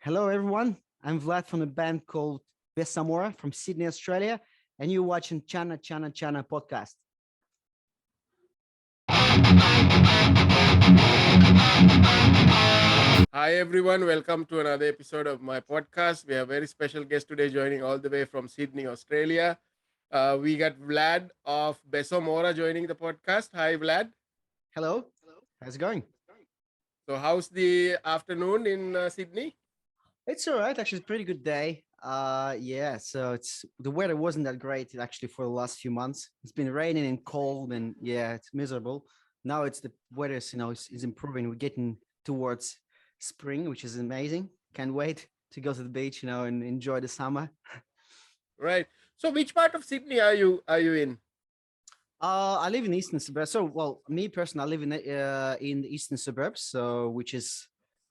Hello, everyone. I'm Vlad from a band called Besomora from Sydney, Australia, and you're watching Channa Channa Channa podcast. Hi everyone, welcome to another episode of my podcast. We have a very special guest today joining all the way from Sydney, Australia. We got Vlad of Besomora joining the podcast. Hi Vlad. Hello, how's it going? So how's the afternoon in Sydney? It's all right. Actually, it's a pretty good day. Yeah. So it's the weather wasn't that great actually for the last few months. It's been raining and cold, and yeah, it's miserable. Now it's the weather's is improving. We're getting towards spring, which is amazing. Can't wait to go to the beach, and enjoy the summer. Right. So which part of Sydney are you in? I live in eastern suburbs. So, well, me personally, I live in the eastern suburbs. So, which is,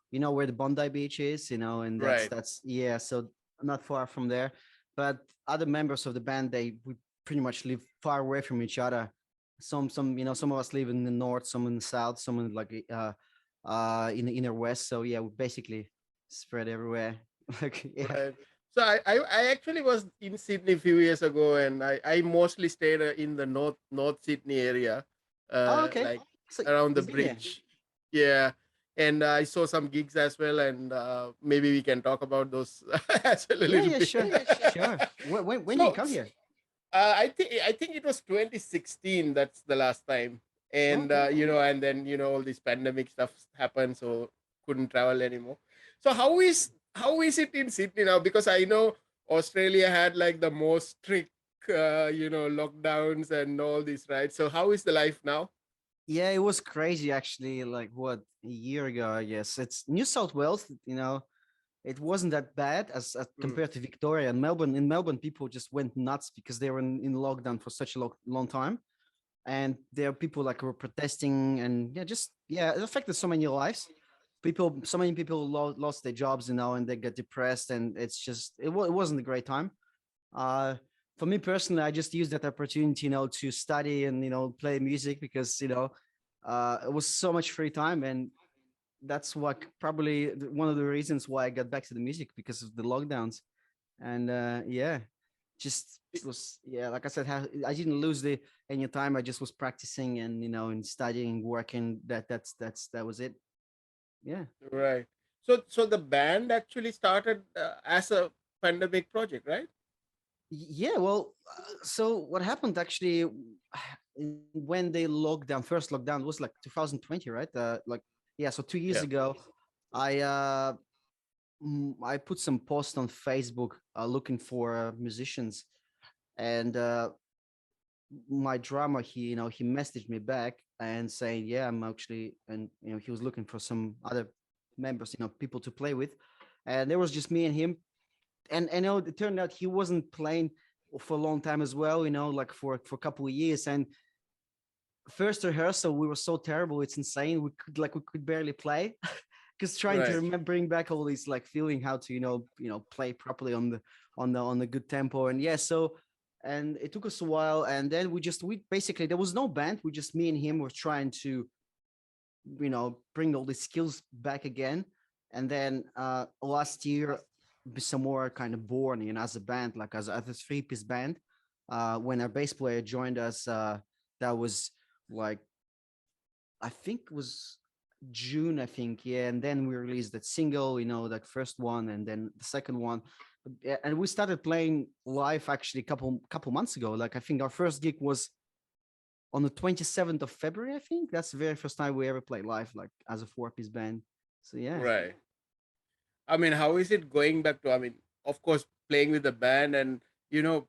where the Bondi Beach is, and that's Right. that's yeah. So not far from there. But other members of the band, we pretty much live far away from each other. Some of us live in the north, some in the south, some in in the inner west. So yeah, we basically spread everywhere. Like yeah. Right. So I actually was in Sydney a few years ago, and I mostly stayed in the North Sydney area, Oh, okay. like So around the you've been there. bridge. Yeah, and I saw some gigs as well, and maybe we can talk about those as well a Yeah, little yeah, bit. sure, sure. When did you So come here? I think it was 2016. That's the last time, Oh, and okay. and then all this pandemic stuff happened, so couldn't travel anymore. So how is it in Sydney now? Because I know Australia had like the most strict lockdowns and all this, right? So how is the life now? Yeah, it was crazy actually. Like what, a year ago, I guess. It's New South Wales. It wasn't that bad as Mm, compared to Victoria and Melbourne. In Melbourne, people just went nuts because they were in lockdown for such a long time, and there are people like were protesting, and yeah, it affected so many lives. So many people lost their jobs, and they get depressed, and it wasn't a great time. Uh, for me personally, I just used that opportunity, to study and play music because it was so much free time, and that's what probably one of the reasons why I got back to the music because of the lockdowns. And yeah, just was yeah, like I said, I didn't lose any time. I just was practicing and and studying, working. That was it. Yeah. right. So the band actually started as a pandemic project, right? Yeah, well, so what happened actually when they locked down, first lockdown was like 2020, right? Yeah, so 2 years Yeah. ago, I I put some posts on Facebook looking for musicians, and my drummer, he messaged me back and saying, yeah, I'm actually, and he was looking for some other members, people to play with, and there was just me and him, and it turned out he wasn't playing for a long time as well, like for a couple of years. And first rehearsal, we were so terrible, it's insane. We could barely play because trying to Right. remember, bring back all these, like, feeling how to play properly on the good tempo. And yeah, so, and it took us a while, and then we basically, there was no band, we just, me and him, were trying to bring all the skills back again. And then last year, Besomora kind of born, as a band, like as a three-piece band. When our bass player joined us, that was like, I think it was June, I think, yeah. And then we released that single, that first one, and then the second one. Yeah, and we started playing live actually a couple months ago. Like, I think our first gig was on the 27th of February. I think that's the very first time we ever played live, like as a four-piece band. So yeah. Right. I mean, how is it going back to? I mean, of course, playing with the band, and you know,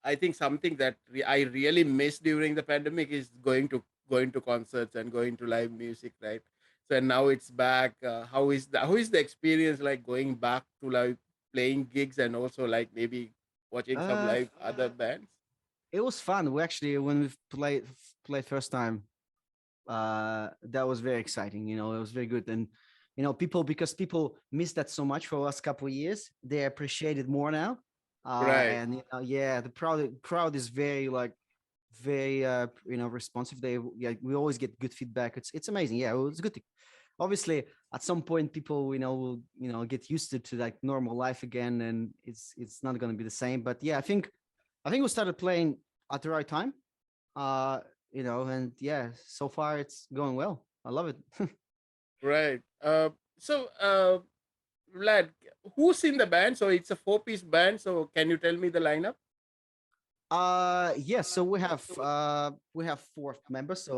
I think something that I really missed during the pandemic is going to concerts and going to live music, right? So and now it's back. How is the experience like going back to like playing gigs and also like maybe watching some Uh live other bands? it was fun. We actually, when we played first time, that was very exciting. It was very good. And because people missed that so much for the last couple of years, they appreciate it more now. Right. And yeah, the crowd is very, like, very responsive. Yeah, we always get good feedback. It's amazing. Yeah, it was good. obviously at some point people will get used to like normal life again, and it's not going to be the same. But yeah, I think we started playing at the right time, uh and yeah, so far it's going well. I love it. Right. So, Vlad, who's in the band? So it's a four-piece band. So can you tell me the lineup? Yes, so we have four members.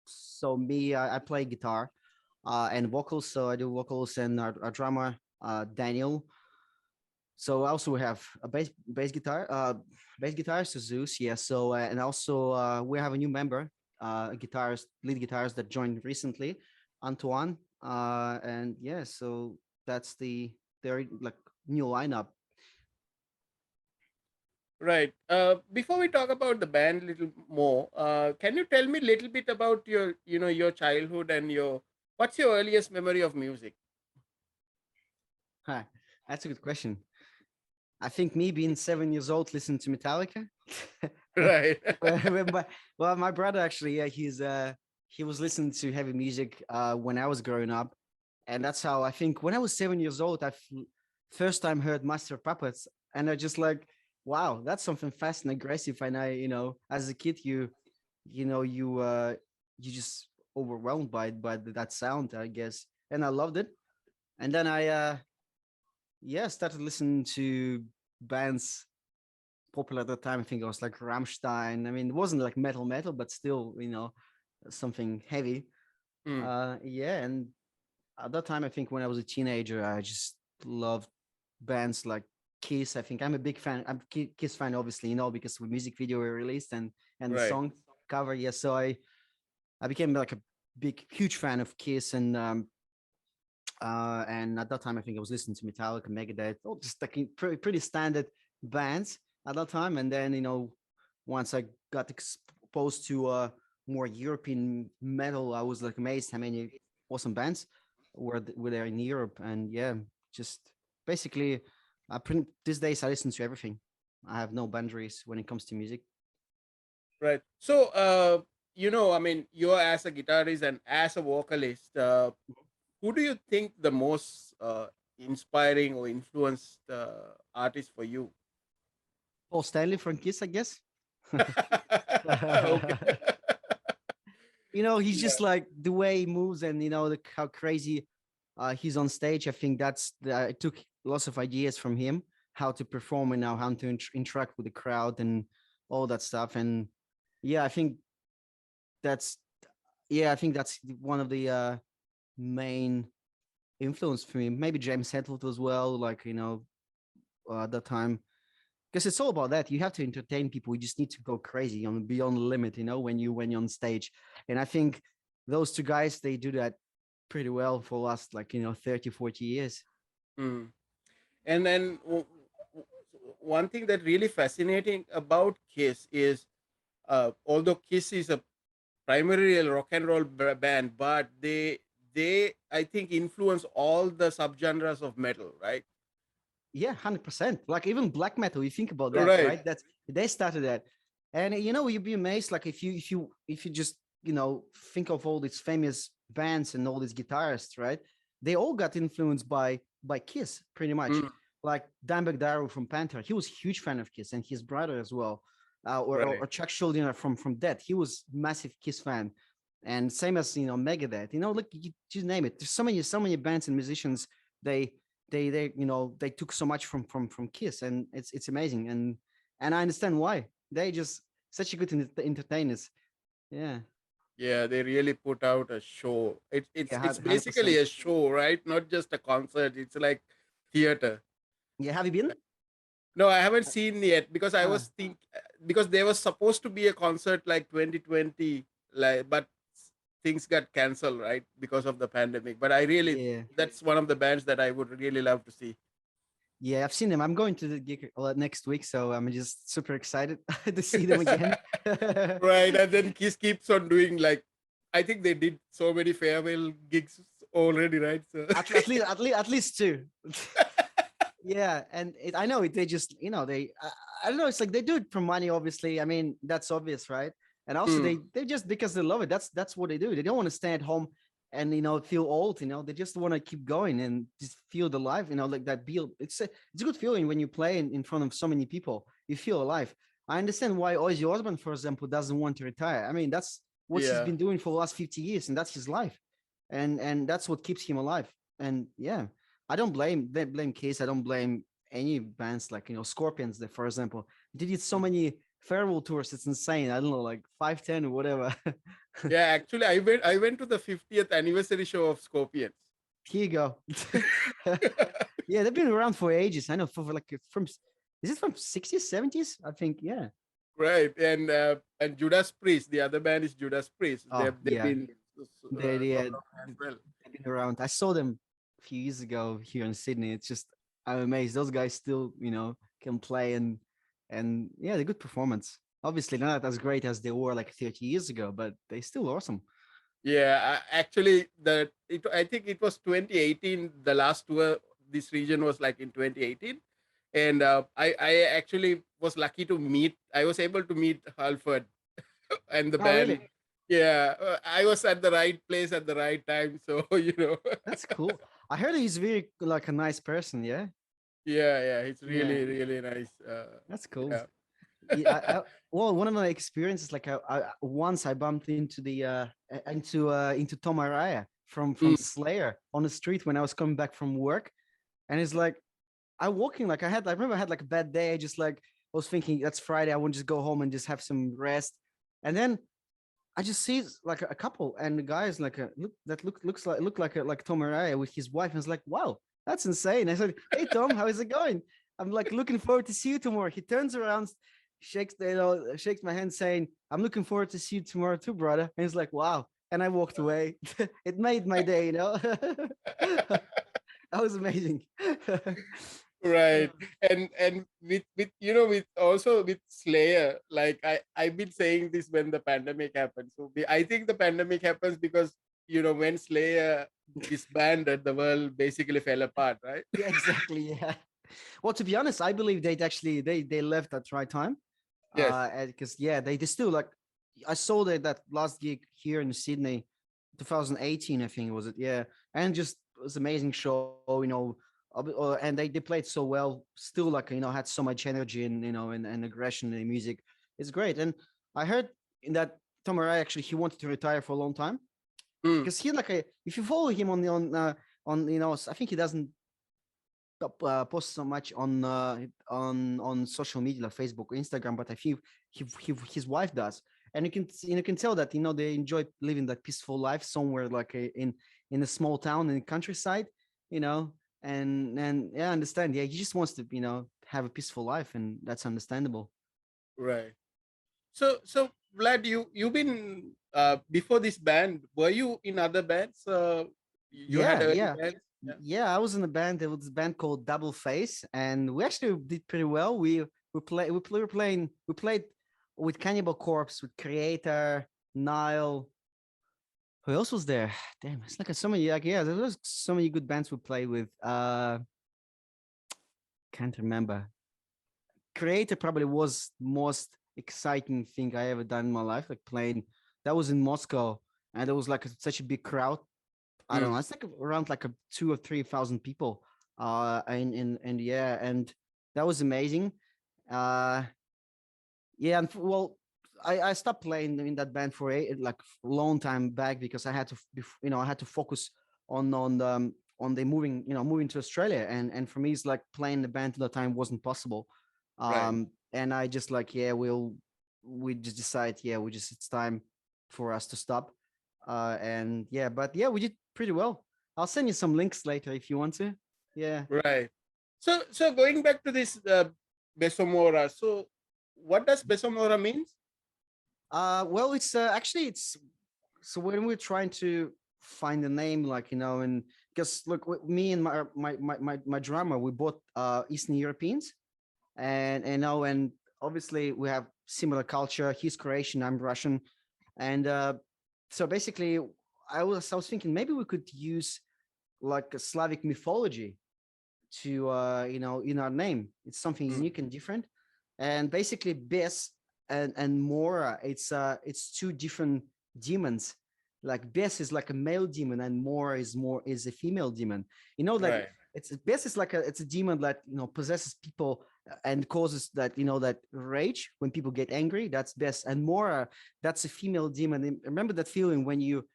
So me, I play guitar and vocals. So I do vocals, and our drummer, Daniel. So also we have a bass guitarist, so Zeus. Yeah. So and also we have a new member, lead guitarist that joined recently, Antoine. And yeah, so that's their like new lineup. Right. Before we talk about the band a little more, can you tell me a little bit about your childhood and what's your earliest memory of music? Huh, that's a good question. I think me being 7 years old, listening to Metallica. Right. Well, my brother actually, yeah, he was listening to heavy music when I was growing up, and that's how I think when I was 7 years old, first time heard Master of Puppets, and I just like, wow, that's something fast and aggressive. And as a kid, you just overwhelmed by that sound, I guess, and I loved it. And then I yeah, started listening to bands popular at the time. I think it was like Rammstein. I mean, it wasn't like metal, but still, something heavy. Hmm. Yeah, and at that time, I think when I was a teenager, I just loved bands like Kiss. I think I'm a big fan. I'm a Kiss fan, obviously, because the music video were released and the Right. song cover. Yeah, so I became like a huge fan of Kiss, and at that time, I think I was listening to Metallica, Megadeth, all just like pretty standard bands at that time. And then, once I got exposed to more European metal, I was like amazed how many awesome bands were there in Europe. And yeah, just basically, these days I listen to everything. I have no boundaries when it comes to music. Right. So, I mean, you're as a guitarist and as a vocalist, who do you think the most inspiring or influenced artist for you? Paul Stanley from Kiss, I guess. Okay. He's Yeah. just like the way he moves, and how crazy he's on stage. I think I took lots of ideas from him, how to perform and now how to interact with the crowd and all that stuff. And yeah, that's I think that's one of the main influence for me. Maybe James Hetfield as well, like at that time, because it's all about that. You have to entertain people. You just need to go crazy on beyond the limit, when you're on stage. And I think those two guys, they do that pretty well for the last, like 30, 40 years. Hmm. And then one thing that really fascinating about Kiss is, although Kiss is a primarily a rock and roll band, but they I think influence all the subgenres of metal, right? Yeah, 100%. Like even black metal, you think about that, Right. right? That's They started that. And you'd be amazed, like if you just think of all these famous bands and all these guitarists, right? They all got influenced by Kiss, pretty much. Mm, Like Dimebag Darrell from Panther, he was a huge fan of Kiss, and his brother as well. Or right. Chuck Schuldiner from Death, he was massive Kiss fan. And same as Megadeth, look, you name it. There's so many bands and musicians. They they took so much from Kiss, and it's amazing. And I understand why. They just such a good entertainers. Yeah. Yeah, they really put out a show. It's Yeah, it's 100%. basically a show, right? Not just a concert. It's like theater. Yeah, have you been? No, I haven't seen yet because I Ah, was because there was supposed to be a concert like 2020, like, but things got canceled, right, because of the pandemic. But I really, yeah. that's one of the bands that I would really love to see. Yeah, I've seen them. I'm going to the gig next week, so I'm just super excited to see them again. Right, and then Kiss keeps on doing, like, I think they did so many farewell gigs already, right? So at least two. Yeah, and I know they just I don't know. It's like they do it for money, obviously. I mean, that's obvious, right? And also Hmm, they just because they love it. That's what they do. They don't want to stay at home and feel old. They just want to keep going and just feel the life. Like that. It's a good feeling when you play in front of so many people. You feel alive. I understand why Ozzy Osbourne, for example, doesn't want to retire. I mean, that's what he's Yeah. been doing for the last 50 years, and that's his life, and that's what keeps him alive. And yeah, I don't blame Kiss. I don't blame any bands like Scorpions. That, for example, they did so Mm. many farewell tours. It's insane. I don't know, like 5, 10 or whatever. Yeah, actually, I went to the 50th anniversary show of Scorpions. Here you go. Yeah, they've been around for ages. I know for like from is it from 60s, 70s? I think, yeah. Right, and Judas Priest, the other band is Judas Priest. Oh, They've yeah. been They so uh, long as well. they've been around. I saw them a few years ago here in Sydney. It's just I'm amazed. Those guys still, can play and yeah, they're good performance. Obviously not as great as they were like 30 years ago, but they still awesome. Yeah, actually, I think it was 2018. The last tour this region was like in 2018, and I actually was lucky to meet. I was able to meet Halford and the Oh, band. really? Yeah, I was at the right place at the right time. So That's cool. I heard he's very like a nice person, yeah? yeah, it's Yeah, really really nice. that's cool. Yeah. Yeah, well, one of my experiences, like once I bumped into Tom Araya from Mm, Slayer on the street when I was coming back from work, and it's like I walking like I remember I had like a bad day, just like I was thinking that's Friday, I want to just go home and just have some rest, and then I just see like a couple, and the guy is like look like Tom Araya with his wife, and it's like wow, that's insane. I said, hey Tom, how is it going? I'm like looking forward to see you tomorrow. He turns around, shakes my hand, saying, I'm looking forward to see you tomorrow too, brother. And he's like, wow. And I walked away. It made my day. That was amazing. right, and with with also with Slayer, like I've been saying this when the pandemic happened. So I think the pandemic happens because when Slayer disbanded, the world basically fell apart, right? Yeah, exactly. Yeah. Well, to be honest, I believe they left at the right time. Yes. Because yeah, they still like I saw that last gig here in Sydney, 2018, I think was it, yeah, and just it was amazing show, and they played so well, still like had so much energy and and aggression in the music. It's great, and I heard in that Tom Araya actually he wanted to retire for a long time Mm, because he like if you follow him on I think he doesn't post so much on social media like Facebook or Instagram, but I think his wife does, and you can tell that they enjoy living that peaceful life somewhere like in a small town in the countryside, you know, and yeah, I understand. Yeah, he just wants to have a peaceful life, and that's understandable. right. So Vlad, you've been before this band. Were you in other bands? You had Yeah, early yeah. bands. Yeah. Yeah, I was in a band. There was this band called Double Face, and we actually did pretty well. We played with Cannibal Corpse, with Creator, Nile. Who else was there? Damn, it's like so many. Like yeah, there was so many good bands we played with. Can't remember. Creator probably was most exciting thing I ever done in my life. Like playing. That was in Moscow, and there was like such a big crowd. I don't Mm, know. It's like around like a 2 or 3 thousand people. And yeah, and that was amazing. Uh, yeah, and well, I stopped playing in that band for like a long time back because I had to, I had to focus on the moving to Australia, and for me, it's like playing the band at the time wasn't possible. right. And I just like yeah, we just decide yeah, we just it's time for us to stop. And yeah, but yeah, we did pretty well. I'll send you some links later if you want to. Yeah. Right. So going back to this Besomora. So what does Besomora means? Well, it's actually it's so when we're trying to find a name, like and because look, me and my drummer, we both Eastern Europeans, and obviously we have similar culture. He's Croatian, I'm Russian, and so basically, I was thinking maybe we could use like a Slavic mythology to in our name. It's something Mm, unique and different, and basically Bes and Mora, it's two different demons like Bes is like a male demon and more is a female demon. You know, like Right. it's Bes is like it's a demon that possesses people and causes that that rage when people get angry. That's Bes, and Mora, that's a female demon. And remember that feeling when you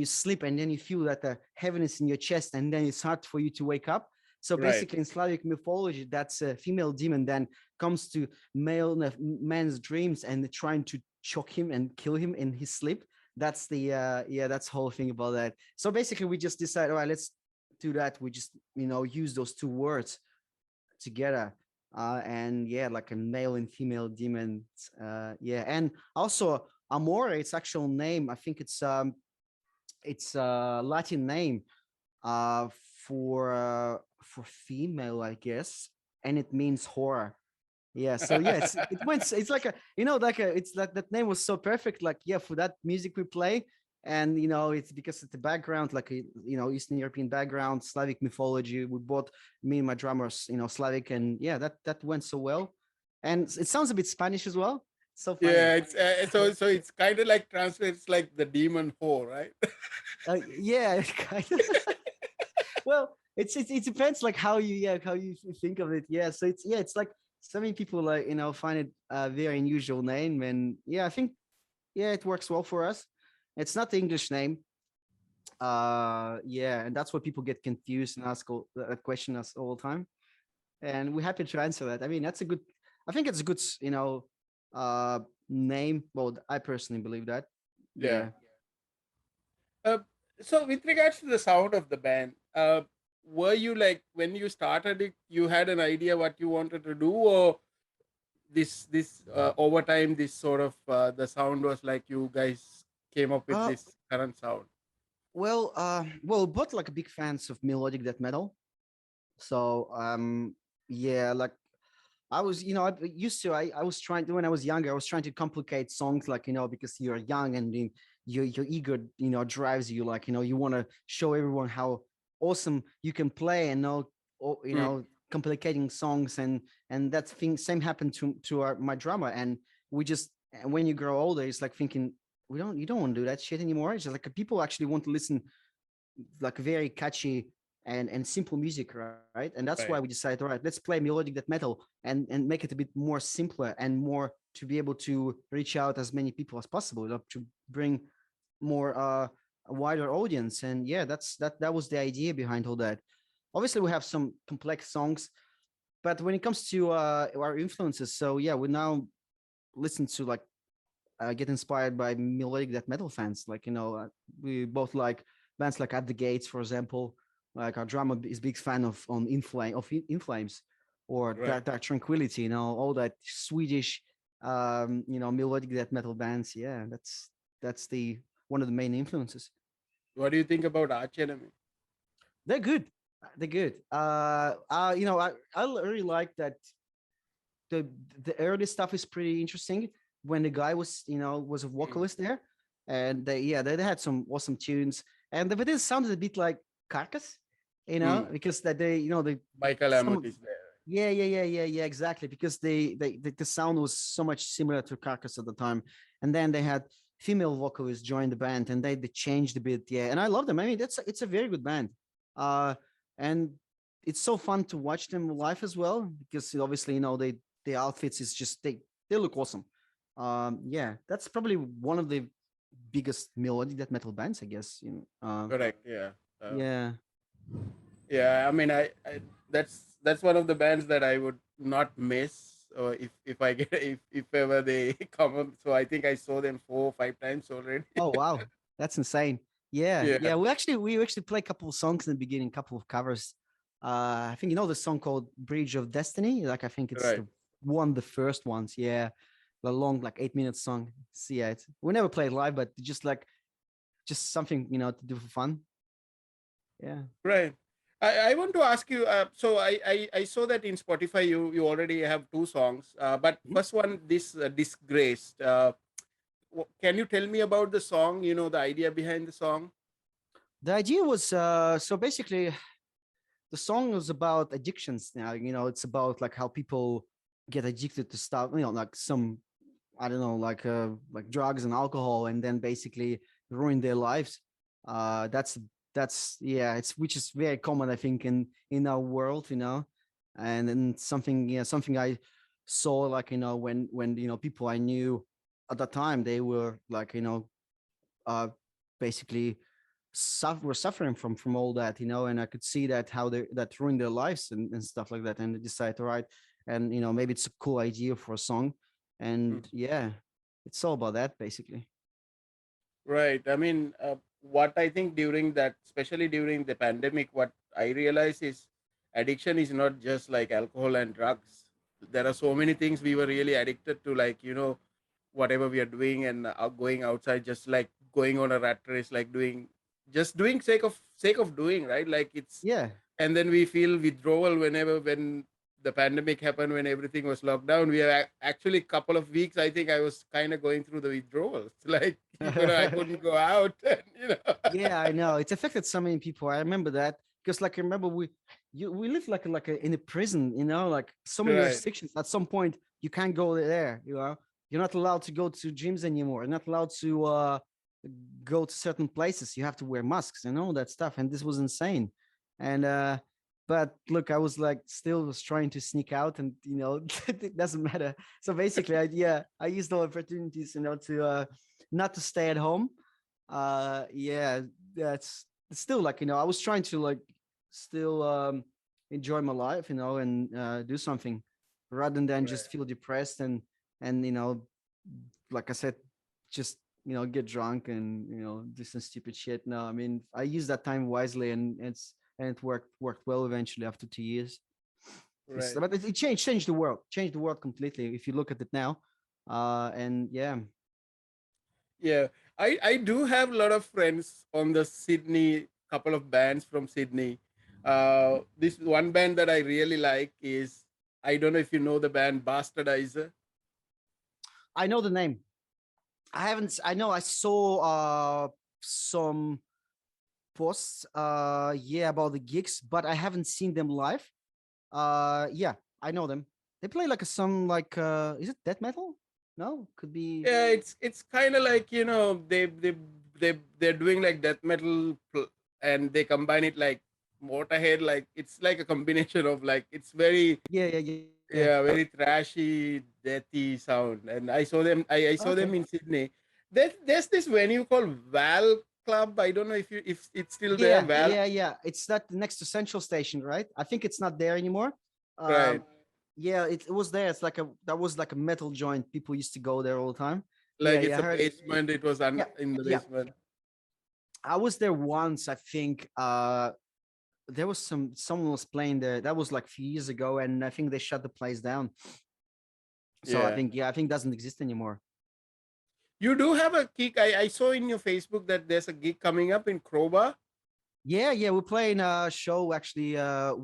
sleep and then you feel that the heaviness in your chest and then it's hard for you to wake up. So Right. basically, in Slavic mythology, that's a female demon then comes to man's dreams and trying to choke him and kill him in his sleep. That's the that's the whole thing about that. So basically, we just decided, all right, let's do that. We just use those two words together, and yeah, like a male and female demons. Yeah, and also Amore, its actual name, I think it's a Latin name uh, for female, I guess, and it means horror. Yeah, so yeah, it went. It's like a like a it's like that name was so perfect. Like yeah, for that music we play, and it's because it's the background, like a Eastern European background, Slavic mythology. We both me and my drummers, Slavic, and yeah, that went so well, and it sounds a bit Spanish as well. So funny. Yeah, it's so it's kind of like translates like the demon whore, right? Yeah, kind of. Well, it depends like how you think of it. Yeah, so it's like so many people like find it a very unusual name, and yeah, I think yeah it works well for us. It's not the English name. Yeah, and that's why people get confused and ask question us all the time, and we're happy to answer that. I mean, that's a good. I think it's a good uh name. Well, I personally believe that. Yeah. Yeah. Uh, so with regards to the sound of the band, were you like when you started it, you had an idea what you wanted to do, or this over time, this sort of the sound was like you guys came up with Uh, this current sound? well, both like big fans of melodic death metal. So yeah, like I was, I used to, I was trying to, when I was younger, I was trying to complicate songs like, because you're young and your ego, drives you like, you want to show everyone how awesome you can play and Mm. complicating songs and that thing, same happened to my drummer. And we just, and when you grow older, it's like thinking, you don't want to do that shit anymore. It's just like people actually want to listen like very catchy and simple music, right? And that's why we Right. decided, all right, let's play melodic death metal and make it a bit more simpler and more to be able to reach out as many people as possible, to bring more a wider audience. And yeah, that was the idea behind all that. Obviously, we have some complex songs, but when it comes to our influences, so yeah, we now listen to like get inspired by melodic death metal fans. Like we both like bands like At the Gates, for example. Like our drummer is big fan of In Flames, or Right. Dark Tranquility. All that Swedish, melodic death metal bands. Yeah, that's the one of the main influences. What do you think about Arch Enemy? They're good. They're good. I really like that the the early stuff is pretty interesting when the guy was was a Mm. vocalist there, and they had some awesome tunes, and the video sounded a bit like Carcass, Mm. because that they they Michael Amott some is there. yeah, exactly, because the sound was so much similar to Carcass at the time, and then they had female vocalists join the band and they changed a bit, yeah, and I love them. I mean, it's a very good band, and it's so fun to watch them live as well, because obviously the outfits is just they look awesome. Yeah, that's probably one of the biggest melodic death metal bands, I guess. Correct. Yeah. Yeah. Yeah. I mean, that's one of the bands that I would not miss. Or if I get if ever they come up. So I think I saw them 4 or 5 times already. Oh wow, that's insane. Yeah, Yeah. yeah. We actually play a couple of songs in the beginning, a couple of covers. I think the song called "Bridge of Destiny." Like I think it's Right. the first ones. Yeah, the long like 8 minute song. So yeah, we never played live, but just something to do for fun. Yeah. Right. I want to ask you. So I saw that in Spotify you already have 2 songs. But Mhm. first one, this disgraced. Can you tell me about the song? The idea behind the song. The idea was so basically the song was about addictions. Now it's about like how people get addicted to stuff. Like some I don't know, like drugs and alcohol, and then basically ruin their lives. That's yeah, it's which is very common, I think, in our world, and then something, something I saw, like, when people I knew at the time, they were like, uh basically were suffering from all that, and I could see that how that ruined their lives and stuff like that, and they decided to write, and maybe it's a cool idea for a song, and Mhm. yeah, it's all about that basically. Right. I mean, what I think during that, especially during the pandemic, what I realized is addiction is not just like alcohol and drugs. There are so many things we were really addicted to, like, whatever we are doing and going outside, just like going on a rat race, like just doing sake of doing, right? Like it's, Yeah. and then we feel withdrawal when the pandemic happened, when everything was locked down. We are actually couple of weeks, I think I was kind of going through the withdrawals, like I couldn't go out. And. Yeah, I know. It's affected so many people. I remember that because, like, I remember we live in a prison. Like so many Right. restrictions. At some point, you can't go there. You're not allowed to go to gyms anymore. You're not allowed to go to certain places. You have to wear masks and all that stuff. And this was insane. And but look, I was like still was trying to sneak out, and it doesn't matter. So basically, I used all opportunities, to not to stay at home. Yeah, that's still, like, I was trying to, like, still enjoy my life, and do something rather than Right. just feel depressed, and like I said, just get drunk and do some stupid shit. No, I mean, I used that time wisely, and it worked well eventually after 2 years. Right. But it changed the world completely if you look at it now. And yeah. Yeah, I do have a lot of friends on the Sydney, couple of bands from Sydney. This one band that I really like is, I don't know if you know the band Bastardizer. I know the name. I haven't. I know I saw some posts, yeah, about the gigs, but I haven't seen them live. Yeah, I know them. They play like some, like, is it death metal? No, could be. Yeah, it's kind of like, they're doing like death metal, and they combine it like Motorhead. Like it's like a combination of, like, it's very, Yeah, yeah, yeah, yeah. yeah, very trashy, deathy sound. And I saw Okay. them in Sydney. There's this venue called Val Club. I don't know if it's still there. Yeah, Val. yeah, yeah. It's that next to Central Station, right? I think it's not there anymore. Right. Yeah, it was there. It's like that was like a metal joint. People used to go there all the time. Yeah, Like yeah, it's I a heard. basement. It was Yeah, in the yeah. basement. I was there once, I think. There was someone was playing there. That was like a few years ago, and I think they shut the place down. So I Yeah. think, yeah, I think it doesn't exist anymore. You do have a gig. I saw in your Facebook that there's a gig coming up in Crowbar. Yeah, yeah, we're playing a show actually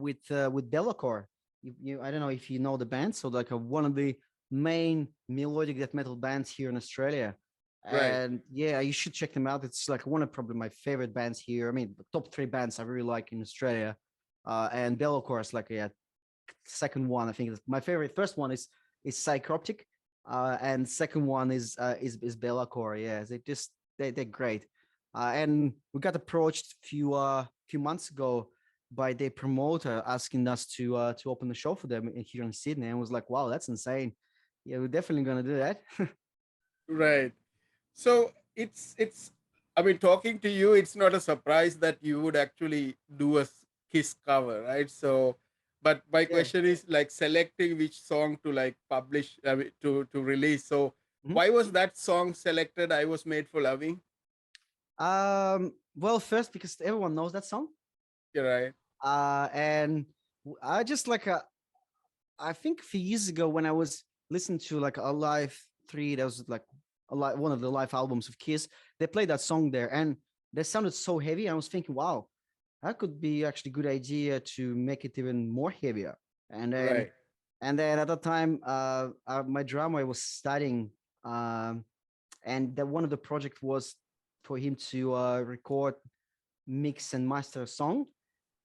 with Bellacore. I don't know if you know the band. So like one of the main melodic death metal bands here in Australia. Right. And yeah, you should check them out. It's like one of probably my favorite bands here. I mean, the top three bands I really like in Australia. And Bellacore is like, yeah, second one. I think my favorite. First one is Psychroptic, and second one is Bellacore. Yeah, they're great. And we got approached few months ago by their promoter asking us to open the show for them here in Sydney, and was like, wow, that's insane. Yeah, we're definitely gonna do that. Right. So it's. I mean, talking to you, it's not a surprise that you would actually do a Kiss cover, right? So, but my Yeah. question is like selecting which song to like publish, I mean, to release. So, Mhm. why was that song selected? I Was Made for Loving. Well, first because everyone knows that song. You're right. And I just like I think a few years ago when I was listening to like a live three, that was like one of the live albums of Kiss. They played that song there, and they sounded so heavy. I was thinking, wow, that could be actually a good idea to make it even more heavier. And then, Right. at that time, my drummer was studying, um, and that one of the project was for him to record, mix, and master a song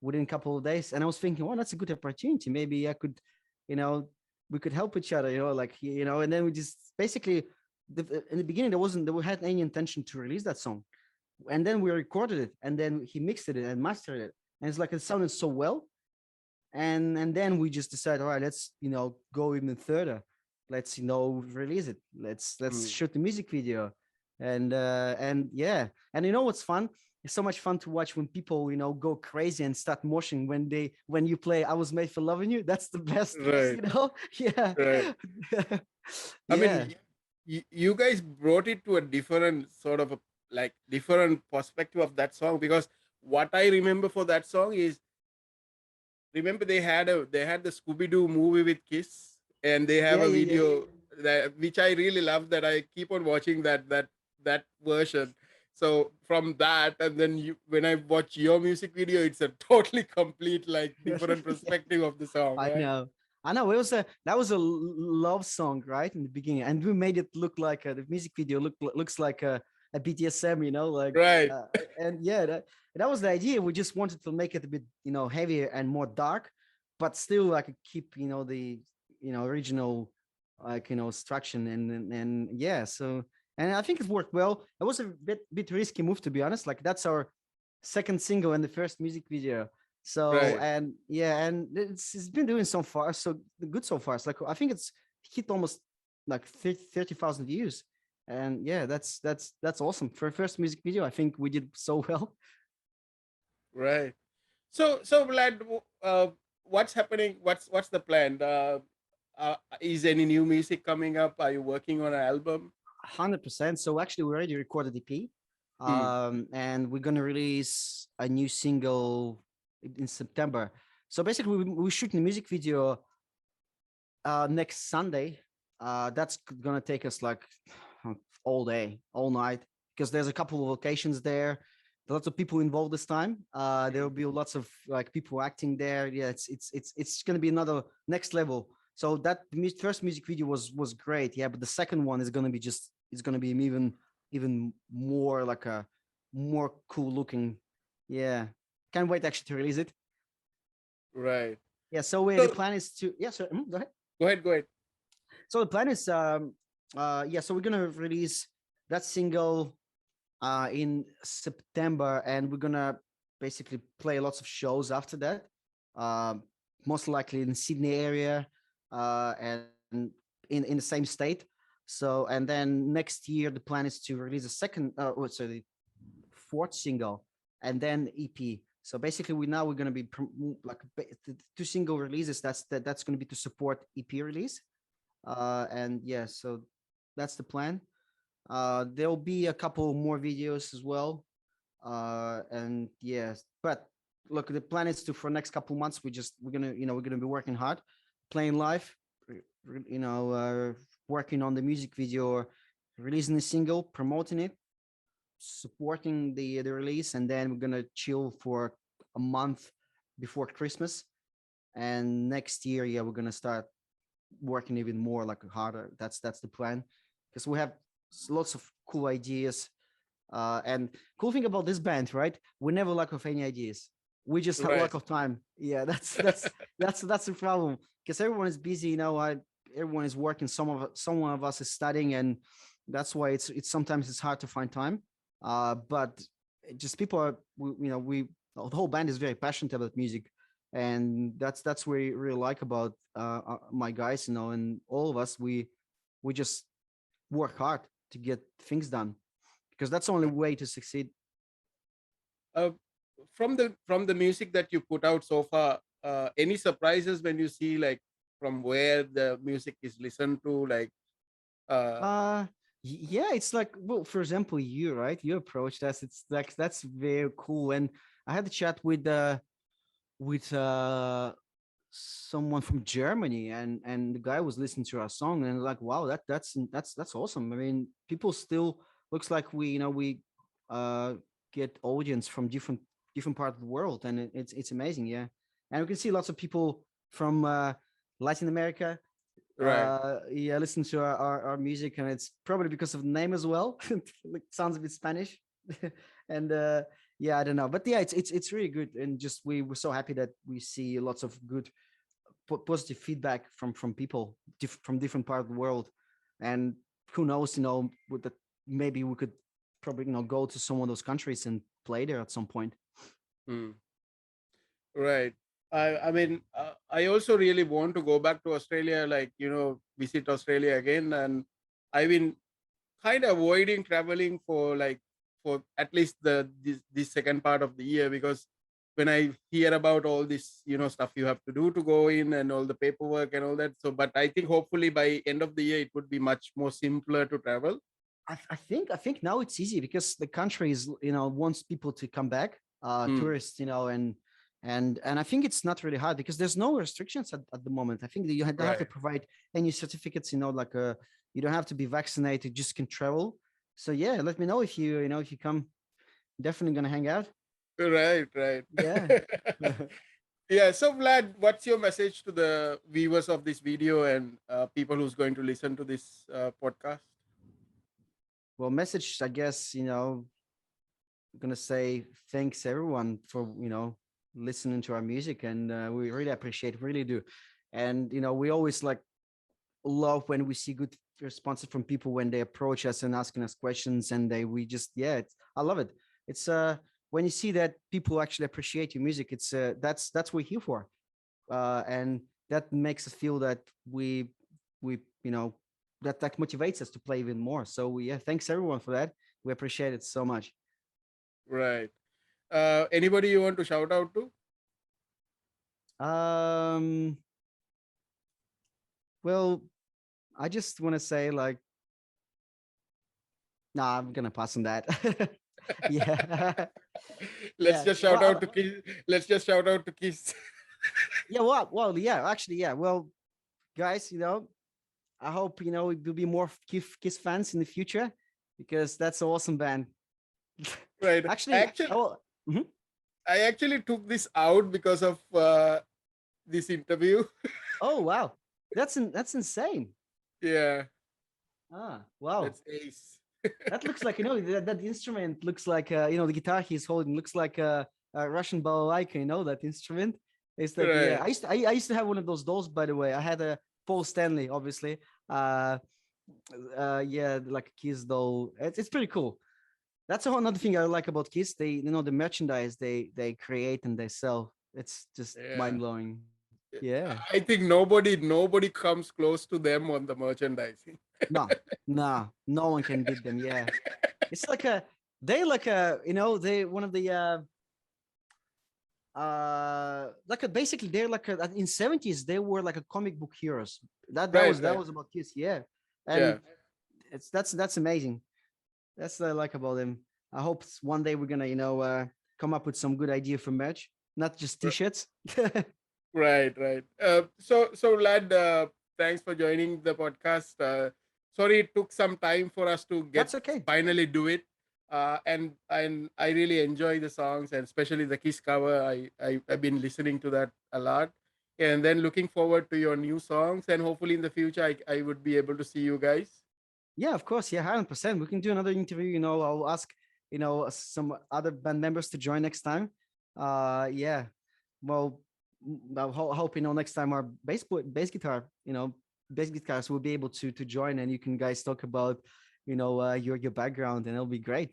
within a couple of days. And I was thinking, well, that's a good opportunity. Maybe I could, you know, we could help each other, like, and then we just basically, in the beginning, there we hadn't any intention to release that song. and then we recorded it, and then he mixed it and mastered it, and it's like it sounded so well. And then we just decided, all right, let's go even further. Let's release it. Let's Mm. shoot the music video. And yeah, and what's fun, it's so much fun to watch when people go crazy and start moshing when you play "I Was Made for Loving You." That's the best. Right, Yeah. right. I Yeah. mean, you guys brought it to a different sort of a, like, different perspective of that song, because what I remember for that song is, remember they had the Scooby Doo movie with Kiss, and they have Yeah, a yeah, yeah. video that which I really love, that I keep on watching that version. So from that, and then when I watch your music video, it's a totally complete, like, different perspective of the song, I right? know. I know. That was a love song, right, in the beginning, and we made it look like the music video looks like a BDSM, like, Right, uh, and yeah, that was the idea. We just wanted to make it a bit, heavier and more dark, but still like keep, the, original, like, structure, and yeah. So, and I think it worked well. It was a bit risky move, to be honest. Like, that's our second single and the first music video. So, right. and yeah, and it's been doing so far so good so far. It's like, I think it's hit almost like 30,000 views, and yeah, that's awesome for a first music video. I think we did so well. Right. So Vlad, what's happening? What's the plan? Is any new music coming up? Are you working on an album? 100%. So actually, we already recorded EP, Hmm. and we're gonna release a new single in September. So basically, we're shooting a music video next Sunday. That's gonna take us like all day, all night, because there's a couple of locations there. Lots of people involved this time. There will be lots of like people acting there. Yeah, it's gonna be another next level. So that first music video was great. Yeah, but the second one is gonna be it's gonna be even more like a more cool looking. Yeah, can't wait actually to release it. Right. Yeah. So the So plan is to yeah. So go ahead. go ahead. Go ahead. So the plan is yeah, so we're gonna release that single in September, and we're gonna basically play lots of shows after that. Um, Most likely in Sydney area, and in the same state. So, and then next year the plan is to release a second sorry, fourth single, and then EP. So basically, we're gonna be like the two single releases. That's gonna be to support EP release. And yeah, so that's the plan. There'll be a couple more videos as well. And yes, but look, the plan is to for next couple months. We're gonna be working hard, playing live, working on the music video, releasing the single, promoting it, supporting the release, and then we're gonna chill for a month before Christmas. And next year, yeah, we're gonna start working even more like harder. That's the plan, because we have lots of cool ideas. And cool thing about this band, right? We never lack of any ideas. We just have Right. lack of time. Yeah, that's the problem, because everyone is busy. Everyone is working. Someone of us is studying, and that's why it's sometimes it's hard to find time. But just people are, we the whole band is very passionate about music, and that's what we really like about my guys, and all of us. We just work hard to get things done, because that's the only way to succeed. Uh, from the music that you put out so far, any surprises when you see, like, from where the music is listened to, like, uh, uh yeah, it's like, well, for example, you, right, you approached us. It's like that's very cool. And I had a chat with someone from Germany, and the guy was listening to our song, and like, wow, that's awesome. I mean, people still looks like we uh get audience from different part of the world, and it's amazing. Yeah, and we can see lots of people from Latin America, right, yeah, listen to our music, and it's probably because of the name as well. Like, sounds a bit Spanish. And yeah, I don't know, but yeah, it's really good. And just we were so happy that we see lots of good positive feedback from people from different part of the world. And who knows, with that, maybe we could probably go to some of those countries and play there at some point. Hmm. Right. I mean, I also really want to go back to Australia, like, visit Australia again. And I've been kind of avoiding traveling for at least this second part of the year, because when I hear about all this, stuff you have to do to go in and all the paperwork and all that. So, but I think hopefully by end of the year, it would be much more simpler to travel. I think now it's easy because the country is wants people to come back, Hmm. tourists, and I think it's not really hard because there's no restrictions at the moment. I think that don't have to Right. provide any certificates, like you don't have to be vaccinated, just can travel. So yeah, let me know if you come. Definitely gonna hang out. Right. Right. Yeah. Yeah. So, Vlad, what's your message to the viewers of this video and people who's going to listen to this podcast? Well, message, I guess, I'm gonna say thanks everyone for listening to our music, and we really appreciate, really do. And we always like love when we see good responses from people when they approach us and asking us questions, and we just I love it. It's when you see that people actually appreciate your music, it's that's what we're here for, and that makes us feel that we that motivates us to play even more. So yeah, thanks everyone for that. We appreciate it so much. Right. Anybody you want to shout out to? um well, I just want to say, like, nah, I'm gonna pass on that. Yeah. Let's Yeah. just shout out to Kiss. Let's just shout out to Kiss. Yeah, well, yeah, actually, yeah. Well, guys, I hope there'll be more Kiss fans in the future, because that's an awesome band. Right. Actually, oh, mhm. I actually took this out because of this interview. Oh wow, that's insane. Yeah, Ah, wow. that's ace. That looks like that instrument looks like the guitar he's holding looks like a Russian balalaika. That instrument. It's like, yeah. Right. I used to have one of those dolls, by the way. I had a Paul Stanley, obviously. Uh, yeah, like a Kiss doll. It's pretty cool. That's another thing I like about Kiss. They, the merchandise they create and they sell. It's just Yeah. mind blowing. Yeah. I think nobody comes close to them on the merchandising. No, no one can beat them. Yeah. It's like they one of the like basically they're like in 70s they were like a comic book heroes. Right, That right. was about Kiss, yeah. Yeah. And that's amazing. That's what I like about them. I hope one day we're gonna come up with some good idea for merch, not just t-shirts. Right, right. So lad, thanks for joining the podcast. Sorry it took some time for us to get That's okay. finally do it. And I really enjoy the songs, and especially the Kiss cover. I've been listening to that a lot, and then looking forward to your new songs. And hopefully in the future, I would be able to see you guys. Yeah, of course. Yeah, 100%. We can do another interview. I'll ask some other band members to join next time. Yeah. Well, I hope next time our bass guitars will be able to join, and you can guys talk about your background, and it'll be great.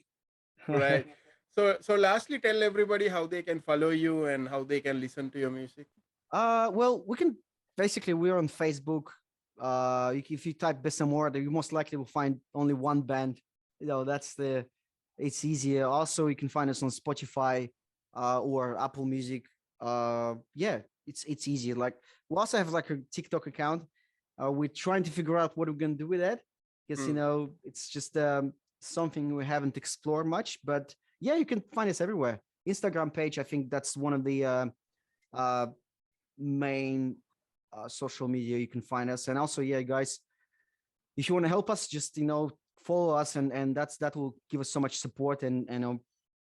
Right. So lastly, tell everybody how they can follow you and how they can listen to your music. Well, we can basically, we're on Facebook. If you type Besomora, you most likely will find only one band. That's it's easier. Also, you can find us on Spotify, or Apple Music. Yeah, it's easier. Like, we also have like a TikTok account. We're trying to figure out what we're gonna do with that, because Hmm. it's just something we haven't explored much. But yeah, you can find us everywhere. Instagram page, I think that's one of the uh, main social media you can find us. And also, yeah, guys, if you want to help us, just follow us, and that will give us so much support. And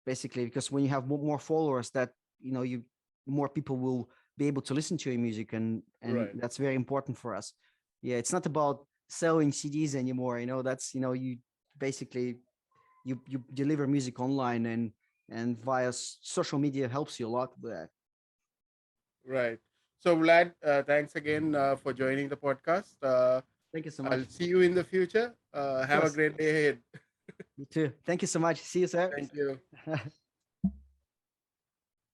basically, because when you have more followers, that you more people will be able to listen to your music, and Right. that's very important for us. Yeah, it's not about selling CDs anymore. That's you basically you deliver music online, and via social media helps you a lot with that. Right. So, Vlad, thanks again for joining the podcast. Thank you so I'll much. see you in the future. Of Have a course. great day ahead. You too. Thank you so much. See you, sir. Thank you.